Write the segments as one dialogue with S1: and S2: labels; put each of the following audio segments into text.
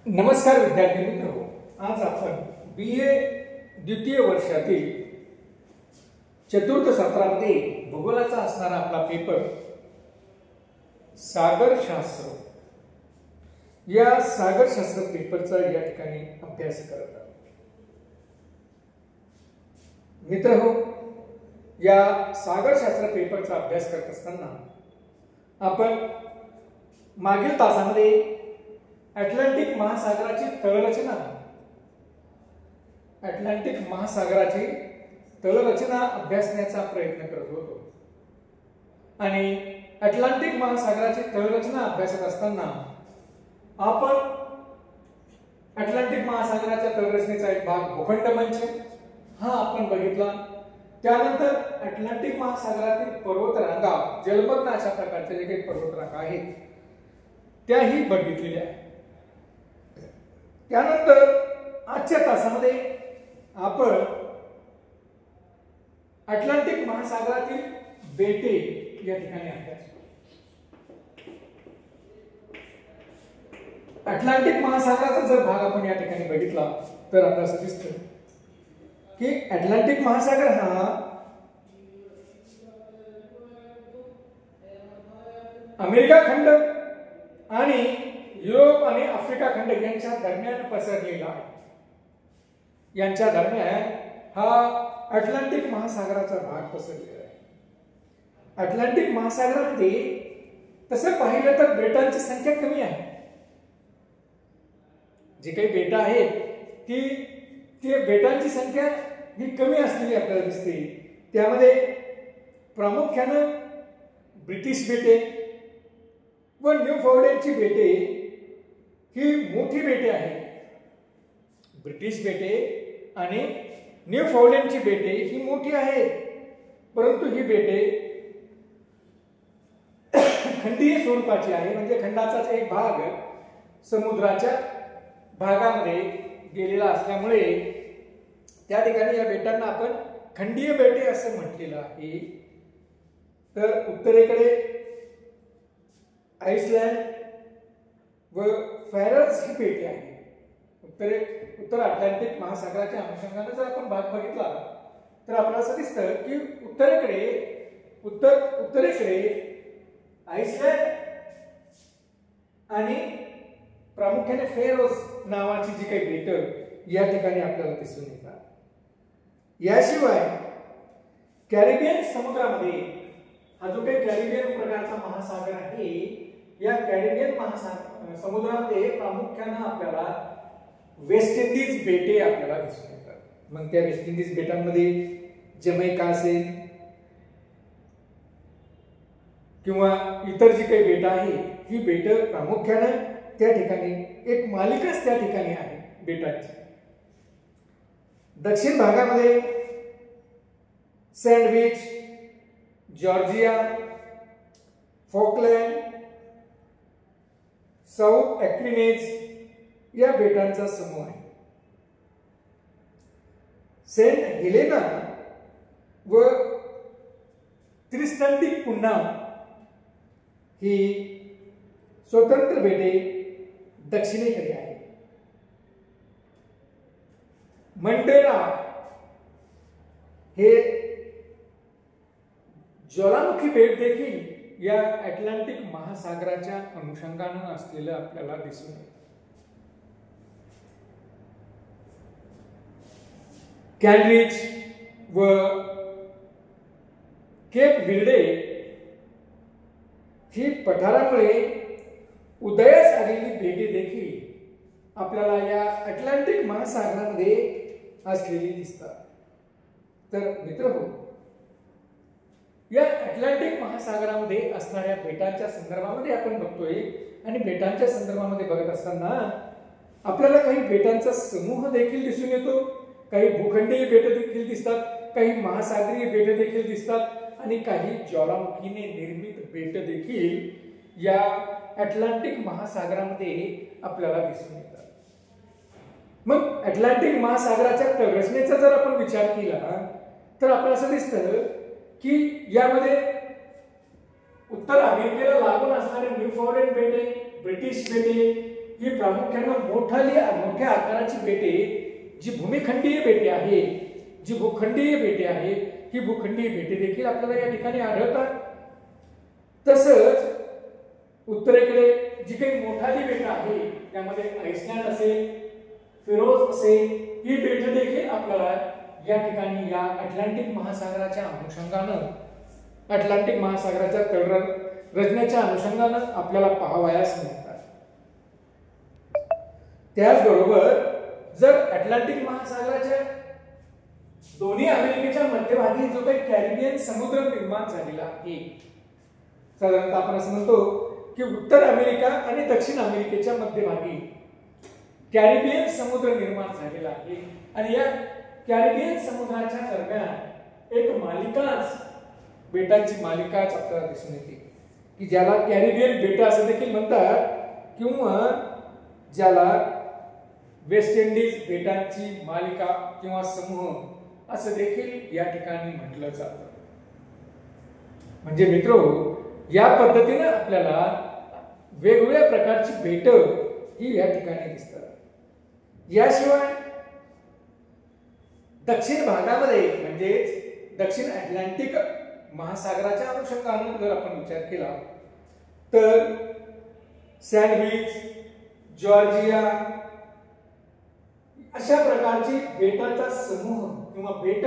S1: नमस्कार विद्यार्थी मित्र, आज आपण BA द्वितीय वर्षातील चतुर्थ सत्रामध्ये भूगोलाचा असणारा आपला पेपर सागरशास्त्र या सागरशास्त्र पेपरचा या ठिकाणी अभ्यास करत आहोत. मित्रहो, या सागरशास्त्र पेपरचा अभ्यास करत असताना आपण मागील तासामध्ये अटलांटिक महासागराची तळरचना अभ्यासण्याचा प्रयत्न करत होतो आणि अटलांटिक महासागराची तळरचना अभ्यासत असताना आपण अटलांटिक महासागराच्या तळरचनेचा एक भाग भूखंड मंच हा आपण बघितला. त्यानंतर अटलांटिक महासागरातील पर्वतरांगा, जलमग्न अशा प्रकारचे जे काही पर्वतरांगा आहेत त्याही बघितलेल्या आहेत. त्यानंतर आजच्या तासामध्ये आपण अटलांटिक महासागरातील बेटे या ठिकाणी अभ्यास करू. अटलांटिक महासागराचा जर भाग आपण या ठिकाणी बघितला तर आपल्याला असं दिसतं की अटलांटिक महासागर हा अमेरिका खंड आणि युरोप आणि आफ्रिका खंड यांच्या दरम्यान पसरलेला आहे. यांच्या दरम्यान हा अटलांटिक महासागराचा भाग पसरलेला आहे. अटलांटिक महासागरामध्ये तसं पाहिलं तर बेटांची संख्या कमी आहे. जी काही बेट आहेत ती बेटांची संख्या ही कमी असलेली आपल्याला दिसते. त्यामध्ये प्रामुख्यानं ब्रिटिश बेटे व न्यूफाउंडलँडची बेटे ही मोठी बेटे आहेत. ब्रिटिश बेटे आणि न्यूफाउंडलँडची बेटे ही मोठी आहेत, परंतु ही बेटे खंडीय स्वरूपाची आहे. म्हणजे खंडाचाच एक भाग समुद्राच्या भागामध्ये गेलेला असल्यामुळे त्या ठिकाणी या बेटांना आपण खंडीय बेटे असं म्हटलेलं आहे. तर उत्तरेकडे आइसलँड व फॅरर्स ही बेटे आहे. उत्तर अटलांटिक महासागराच्या अनुषंगाने जर आपण भाग बघितला तर आपल्याला असं दिसतं की उत्तरेकडे आइसलँड आणि प्रामुख्याने फेरोस नावाची जी काही बेट या ठिकाणी आपल्याला दिसून येतात. याशिवाय कॅरिबियन समुद्रामध्ये हा जो काही कॅरिबियन प्रकारचा महासागर आहे, या कॅरिबियन समुद्रामध्ये प्रामुख्याने आपल्याला वेस्ट इंडिज बेटे आपल्याला दिसून येतात. मग त्या वेस्ट इंडिज बेटांमध्ये जमैका असेल किंवा इतर जी काही बेट आहे ही बेट प्रामुख्याने त्या ठिकाणी एक मालिकाच त्या ठिकाणी आहे बेटांची. दक्षिण भागामध्ये सँडविच, जॉर्जिया, फॉकलँड, साऊथ ॲक्रिनेज या बेटांचा समूह आहे. सेंट हेलेना व त्रिस्टन डी कुन्ना ही स्वतंत्र बेटे दक्षिणेकडे आहे. मंडेरा हे ज्वालामुखी बेट देखील या अटलांटिक महासागराच्या अनुषंगाने असलेलं आपल्याला दिसून येतं. कॅनरिज व केप विल्डे ही पठारामुळे उदयास आलेली बेटे देखील आपल्याला या अटलांटिक महासागरामध्ये असलेली दिसतात. तर मित्रहो, या अटलांटिक महासागरामध्ये असणाऱ्या बेटांच्या संदर्भामध्ये आपण बघतोय आणि बेटांच्या संदर्भामध्ये बघत असताना आपल्याला काही बेटांचा समूह देखील दिसून येतो. काही भूखंडीय बेट देखील दिसतात, काही महासागरीय बेट देखील दिसतात आणि काही ज्वालामुखीने निर्मित बेट देखील या अटलांटिक महासागरामध्ये आपल्याला दिसून येतात. मग अटलांटिक महासागराच्या रचनेचा जर आपण विचार केला तर आपल्याला असं दिसतं की यामध्ये उत्तर अमेरिकेला लागून असणारे न्यूफाउंडलँड बेटे, ब्रिटिश बेटे ही प्रामुख्याने मोठ्या आकाराची बेटे, जी भूमिखंडीय बेटे आहे, जी भूखंडीय बेटे आहे, ही भूखंडीय बेटे देखील आपल्याला या ठिकाणी आढळतात. तसंच उत्तरेकडे जी काही मोठाली बेटं आहे त्यामध्ये आइसलँड असेल, फिरोज असेल, ही बेटं देखील आपल्याला या ठिकाणी या अटलांटिक महासागराच्या अनुषंगानं, अटलांटिक महासागराच्या रचनेच्या अनुषंगानं आपल्याला पाहावयास मिळतात. त्याचबरोबर जर अटलांटिक महासागराच्या दोन्ही अमेरिकेच्या मध्यभागी जो काही कॅरिबियन समुद्र निर्माण झालेला आहे, साधारणतः आपण असं म्हणतो की उत्तर अमेरिका आणि दक्षिण अमेरिकेच्या मध्यभागी कॅरिबियन समुद्र निर्माण झालेला आहे आणि या कॅरिबियन समुद्राच्या दरम्यान एक मालिकाच, बेटांची मालिकाच आपल्याला दिसून येते की ज्याला कॅरिबियन बेट असं देखील म्हणतात किंवा ज्याला वेस्ट इंडिज बेटांची मालिका किंवा समूह असं देखील या ठिकाणी म्हटलं जातं. म्हणजे मित्रहो, या पद्धतीने आपल्याला वेगवेगळ्या प्रकारची बेट ही या ठिकाणी दिसतात. याशिवाय दक्षिण भागामध्ये म्हणजेच दक्षिण अटलांटिक महासागराच्या अनुषंगाने जर आपण विचार केला तर सँडविच, जॉर्जिया अशा प्रकारची बेटाचा समूह किंवा बेट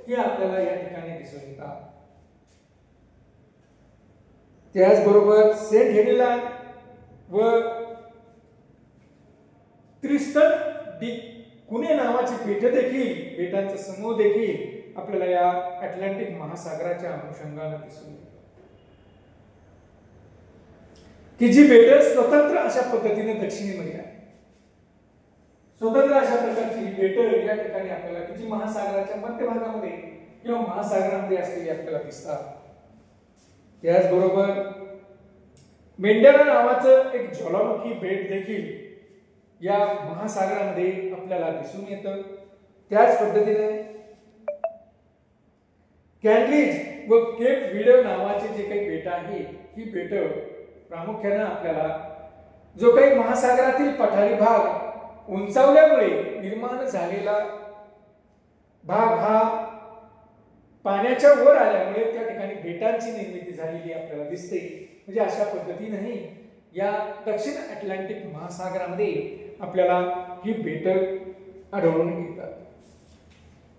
S1: ही आपल्याला या ठिकाणी दिसून येतात. त्याचबरोबर सेंट हेलिना व त्रिस्टन डी कुने नावाची बेटांचा समूह देखील आपल्याला या अटलांटिक महासागराच्या अनुषंगाने दिसून येतात की जी बेट स्वतंत्र अशा पद्धतीने दक्षिणेमध्ये आहे. स्वतंत्र अशा प्रकारची ही बेट या ठिकाणी आपल्याला की जी महासागराच्या मध्यभागामध्ये किंवा महासागरामध्ये असलेली आपल्याला दिसतात. त्याचबरोबर मेंडेला नावाचं एक ज्वालामुखी बेट देखील या महासागरामध्ये आपल्याला दिसून येतं. त्याच पद्धतीने कॅन्ड्रिज व केप व्हिडो नावाचे जे काही बेट आहे, ही बेट प्रामुख्याने आपल्याला जो काही महासागरातील पठारी भाग उंचावल्यामुळे निर्माण झालेला भाग हा पाण्याच्या वर आल्यामुळे त्या ठिकाणी बेटांची निर्मिती झालेली आपल्याला दिसते. म्हणजे अशा पद्धतीने या दक्षिण अटलांटिक महासागरामध्ये आपल्याला ही बेट आढळून येतात.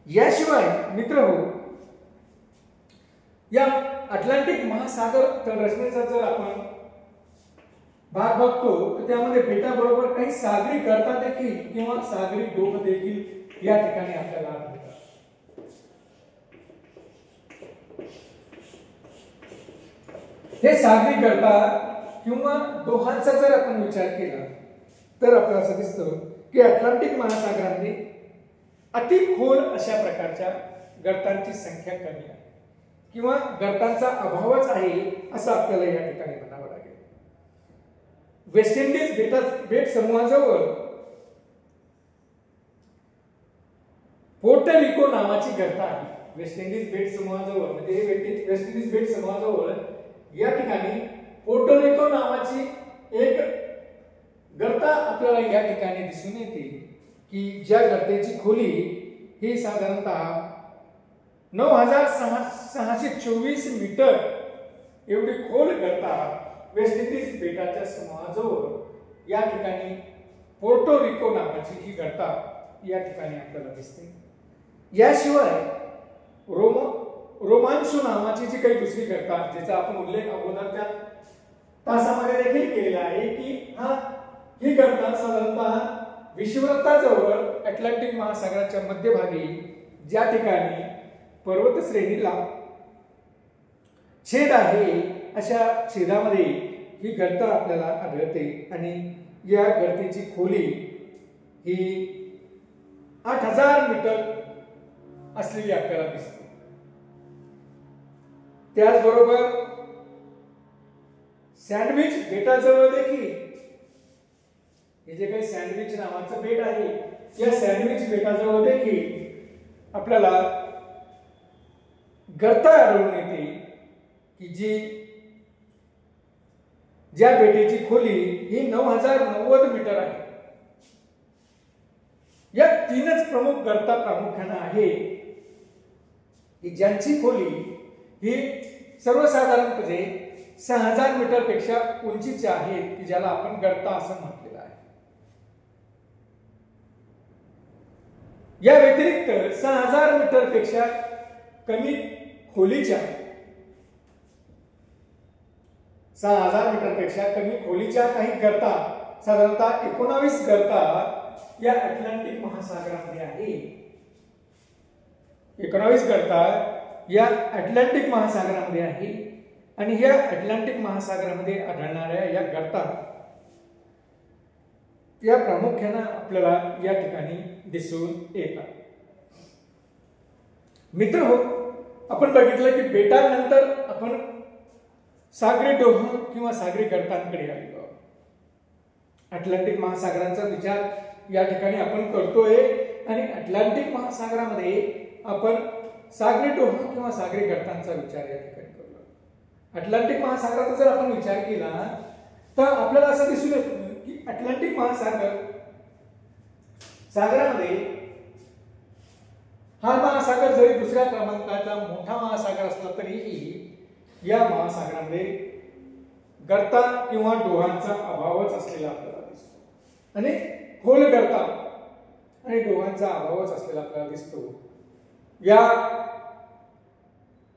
S1: याशिवाय मित्रहो, या अटलांटिक महासागर रचनेचा जर आपण भाग बघतो तर त्यामध्ये बेटाबरोबर काही सागरी गर्ता देखील किंवा सागरी डोक देखील या ठिकाणी आपल्याला आढळतात. हे सागरी गर्ता किंवा डोहांचा जर आपण विचार केला तर आपल्याला असं दिसतं की अटलांटिक महासागरामध्ये अति खोल अशा प्रकारच्या गर्तांची संख्या कमी आहे किंवा गर्तांचा अभावच आहे असं आपल्याला या ठिकाणी म्हणावं लागेल. वेस्ट इंडिज बेट समूहाजवळ पोर्टो रिको नावाची गर्त आहे. वेस्ट इंडिज बेट समूहाजवळ म्हणजे वेस्ट इंडिज बेट समूहाजवळ या ठिकाणी पोर्टो रिको नावाची एक गर्ता आपल्याला या ठिकाणी दिसून येते की ज्या गर्तेची खोली ही साधारणतः 9624 मीटर एवढी खोल गर्ता वेस्ट इंडिज बेटाच्या समूहाजवळ या ठिकाणी पोर्टो रिको नावाची ही गर्ता या ठिकाणी आपल्याला दिसते. याशिवाय रोमांशो नावाची जी काही दुसरी गर्ता ज्याचा आपण उल्लेख अगोदरच्या तासामध्ये देखील केलेला आहे की ही गर्ता साधारणतः विषुववृत्ताजवळ अटलांटिक महासागराच्या मध्यभागी ज्या ठिकाणी पर्वत श्रेणीला छेद आहे अशा छेदामध्ये ही गर्त आपल्याला आढळते आणि या गर्तेची खोली ही 8000 मीटर असलेली आपल्याला दिसते. त्याचबरोबर सँडविच बेटाजवळ देखील हे जे काही सँडविच नावाचं बेट आहे या सँडविच बेटाजवळ देखील आपल्याला गर्त आढळून येते की ज्या बेटाची खोली ही 9090 मीटर आहे. या तीनच प्रमुख गर्ता प्रामुख्याने आहे की ज्यांची खोली ही सर्वसाधारणपणे 6000 मीटर पेक्षा उंचीची आहे, की ज्याला आपण गर्ता असं म्हटलेलं आहे. या व्यतिरिक्त 6000 मीटर पेक्षा कमी खोलीच्या 6000 मीटर पेक्षा कमी खोलीच्या काही गर्ता, साधारणतः 19 गर्ता या अटलांटिक महासागरामध्ये आहे. 19 गर्ता या अटलांटिक महासागरामध्ये आहे आणि या अटलांटिक महासागरामध्ये आढळणाऱ्या या गर्ता या प्रामुख्याने आपल्याला या ठिकाणी दिसून येतात. मित्रहो, आपण बघितलं की बेटानंतर आपण सागरी डोह किंवा सागरी गर्तांकडे आलो. अटलांटिक महासागराचा विचार या ठिकाणी आपण करतोय आणि अटलांटिक महासागरामध्ये आपण सागरी डोह किंवा सागरी गर्तांचा विचार या ठिकाणी करतो. अटलांटिक महासागराचा जर आपण विचार केला तर आपल्याला असं दिसून येतं की अटलांटिक महासागर सागरामध्ये हा महासागर जरी दुसऱ्या क्रमांकाचा मोठा महासागर असला तरीही या महासागरामध्ये गर्ता किंवा डोहांचा अभावच असलेला आपल्याला दिसतो आणि खोल गर्ता आणि डोहांचा अभावच असलेला आपल्याला दिसतो. या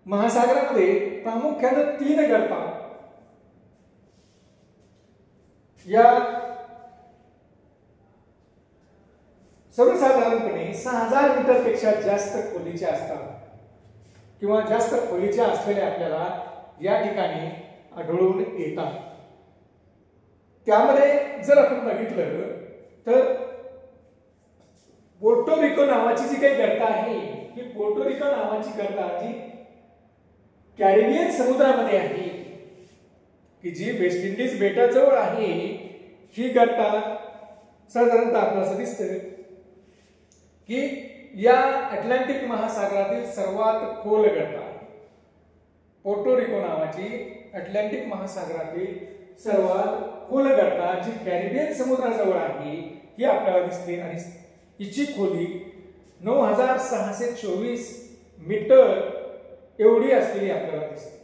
S1: महासागरामध्ये प्रामुख्याने 3 गर्ता या सर्वसाधारणपणे 6000 मीटर पेक्षा जास्त खोलीच्या असतात किंवा जास्त खोलीच्या असलेल्या आपल्याला या ठिकाणी आढळून येतात. त्यामध्ये जर आपण बघितलं तर पोर्टो रिको नावाची जी काही गर्ता आहे, ही पोर्टो रिको नावाची गर्ता जी कॅरिबियन समुद्रामध्ये आहे, की जी वेस्ट इंडिज बेटाजवळ आहे, ही गर्ता साधारणतः आपल्याला असं दिसतं की या अटलांटिक महासागरातील सर्वात खोल गर्ता आहे. पोर्टो रिको नावाची अटलांटिक महासागरातील सर्वात खोल गर्ता जी कॅरिबियन समुद्राजवळ आहे ही आपल्याला दिसते आणि हिची खोली 9624 मीटर एवढी असलेली आपल्याला दिसते.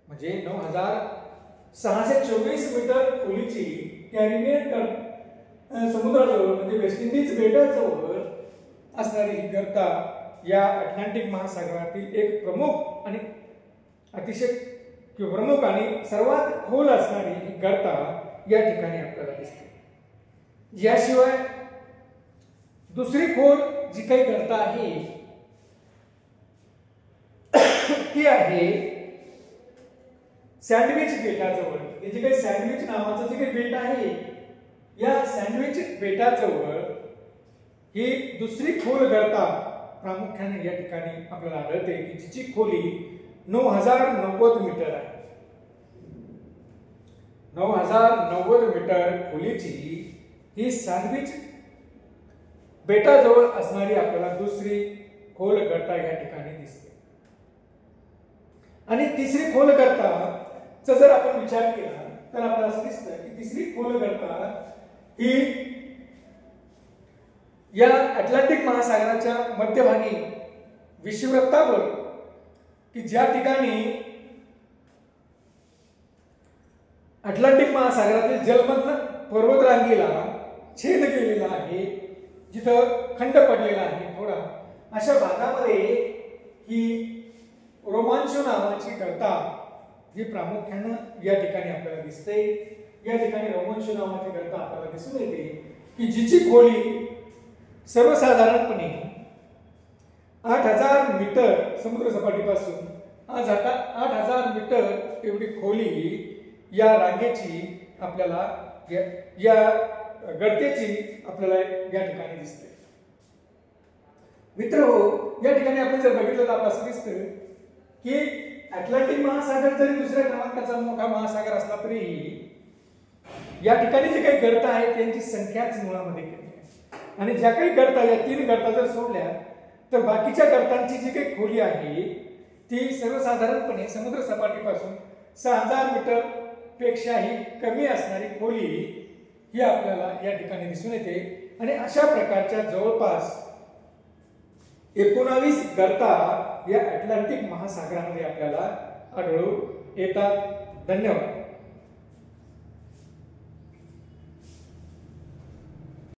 S1: म्हणजे 9624 मीटर खोलीची कॅरिबियन समुद्राजवळ म्हणजे वेस्ट इंडिज बेटाजवळ असणारी ही गर्ता या अटलांटिक महासागरातील एक प्रमुख आणि अतिशय प्रमुख आणि सर्वात खोल असणारी ही गर्ता या ठिकाणी आपल्याला दिसते. याशिवाय दुसरी खोल जी काही गर्ता आहे ती आहे सँडविच बेटाजवळ. हे जे काही सँडविच नावाचं जे काही बेट आहे, या सँडविच बेटाजवळ ही दुसरी खोल गर्ता प्रामुख्याने या ठिकाणी आपल्याला आढळते की जिची खोली 9090 मीटर आहे. 9090 मीटर खोलीची ही सँडविच बेटाजवळ असणारी आपल्याला दुसरी खोल गर्ता या ठिकाणी दिसते. आणि तिसरी खोल गर्ताचा जर आपण विचार केला तर आपल्याला असं दिसतं की तिसरी खोल गर्ता ही या अटलांटिक महासागराच्या मध्यभागी विषुववृत्तावर, की ज्या ठिकाणी अटलांटिक महासागरातील जलमग्न पर्वतरांगेला छेद केलेला आहे, जिथं खंड पडलेला आहे थोडा, अशा भागामध्ये ही रोमांचो नावाची गर्ता जी प्रामुख्याने या ठिकाणी आपल्याला दिसते. या ठिकाणी रोमांचो नावाची गर्ता आपल्याला दिसून येते की जिची खोली सर्वसाधारणपणे 8000 मीटर समुद्र सपाटीपासून 8000 मीटर एवढी खोली या रांगेची आपल्याला या गर्तेची आपल्याला या ठिकाणी दिसते. मित्रहो, या ठिकाणी आपण जर बघितलं तर आपल्याला असं दिसतं की अटलांटिक महासागर जरी दुसऱ्या क्रमांकाचा मोठा महासागर असला तरी या ठिकाणी जे काही गर्ता आहेत त्यांची संख्याच मुळामध्ये कमी आहे. आणि ज्या काही गर्ता, या 3 गर्ता जर सोडल्या तर बाकीच्या गर्तांची जी काही खोली आहे ती सर्वसाधारणपणे समुद्र सपाटीपासून 6000 मीटर पेक्षाही कमी असणारी खोली ही आपल्याला या ठिकाणी दिसून येते आणि अशा प्रकारच्या जवळपास 19 गर्ता या अटलांटिक महासागरामध्ये आपल्याला आढळून येतात. धन्यवाद.